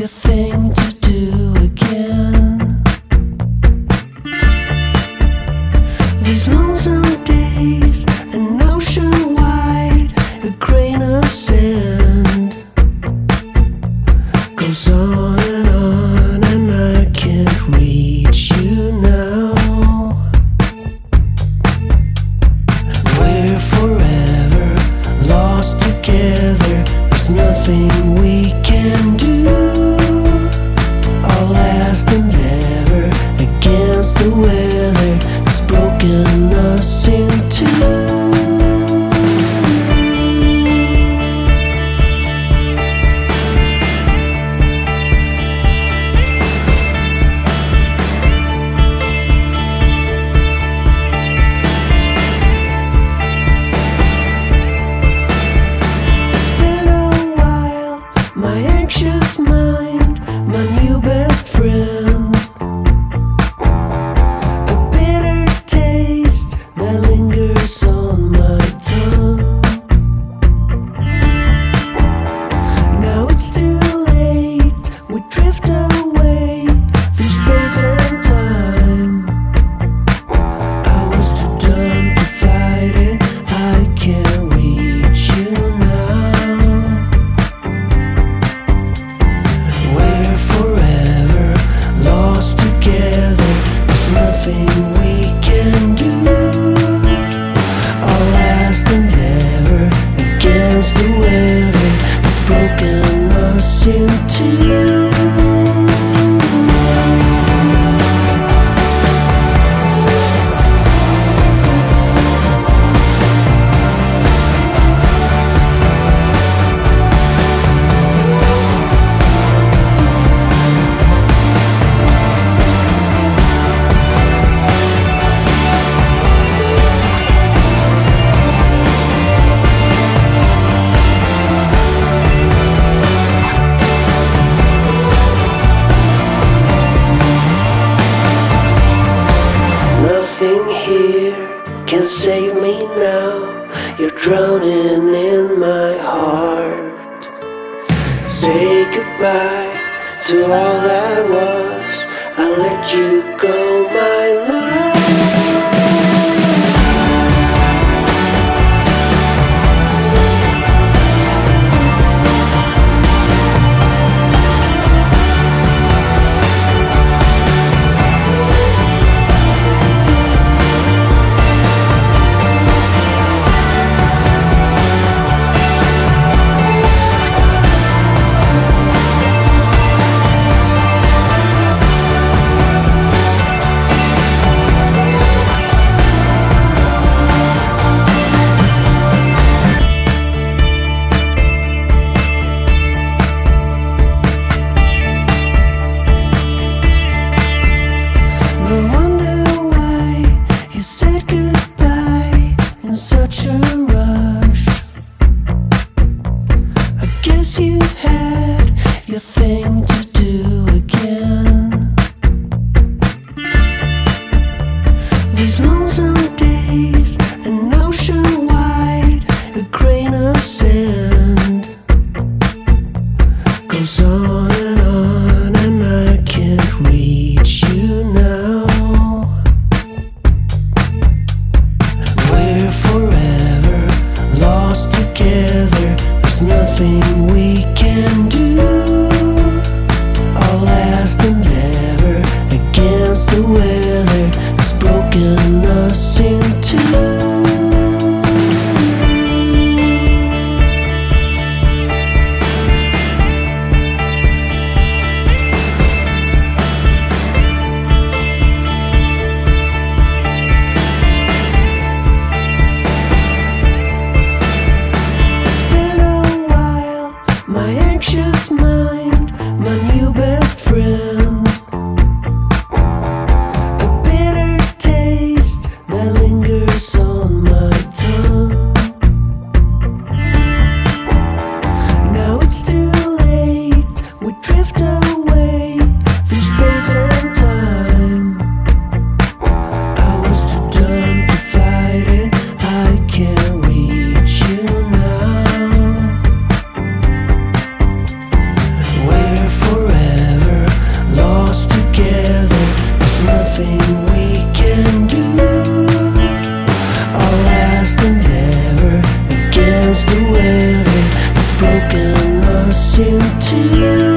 your thing to do again. These lonesome days, an ocean wide, a grain of sand goes on and I can't reach you now. We're forever lost together, there's nothing we can do. Our last endeavor against the weather has broken us in two. My anxious mind, my new best friend. A bitter taste that lingers on my tongue. Now it's too late, we drift away through space and time. I was too dumb to fight it, I can't reach you now. We're forever lost together, there's nothing we can do. Our last endeavor against the weather has broken us in two. Nothing here can save me now. You're drowning in my heart. Say goodbye to all that was. I let you go, my love. Such a rush. I guess you had your thing to do again. These lonesome days, an ocean wide, a grain of sand goes on and I can't reach you now. We're forever lost together, there's nothing we can do. Our last endeavor against the weather has broken us in two. My anxious mind, my new best friend. A bitter taste that lingers on broken us in two.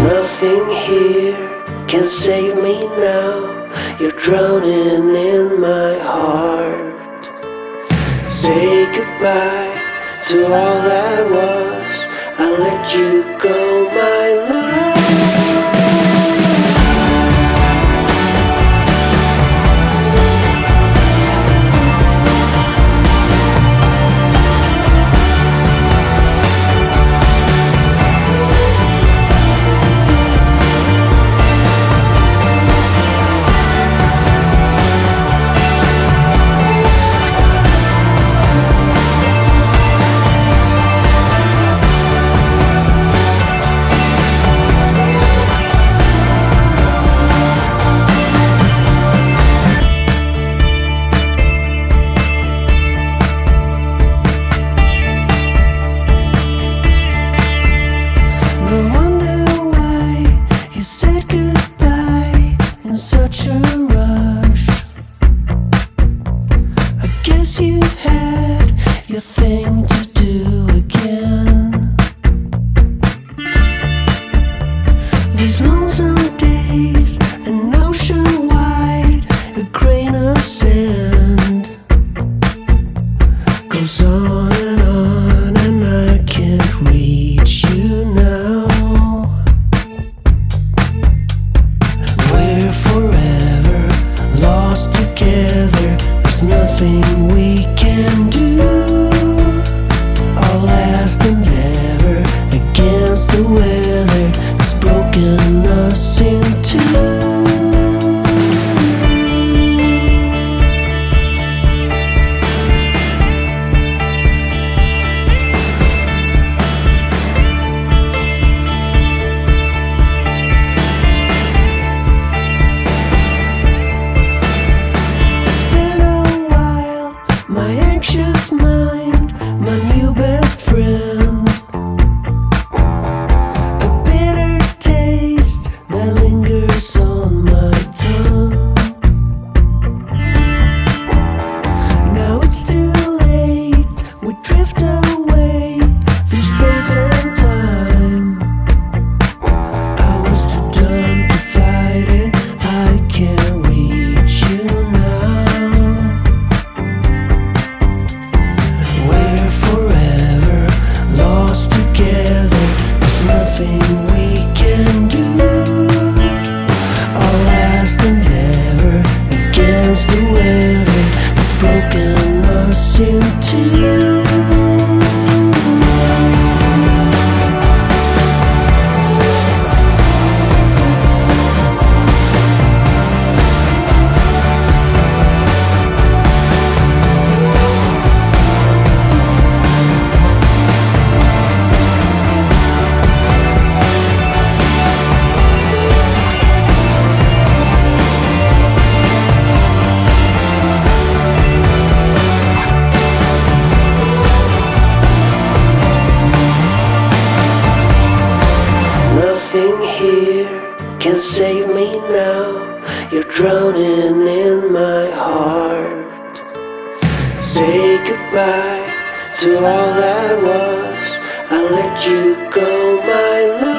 Nothing here can save me now. You're drowning in my heart. Say goodbye to all that was. I let you go, my love. Such a rush. I guess you had your thing to do again. These lonesome days, an ocean wide, a grain of sand goes on, and I can't reach you now. We're forever lost together. There's nothing we can do. Our last endeavor against the weather has broken us in two. My anxious mind, my new best friend. A bitter taste that lingers on my tongue. Now it's too late, we drift away through space and time. I was too dumb to fight it, I can't reach you now. Nothing we can do. Our last endeavor against the weather has broken us in two. Nothing here can save me now. You're drowning in my heart. Say goodbye to all that was. I let you go, my love.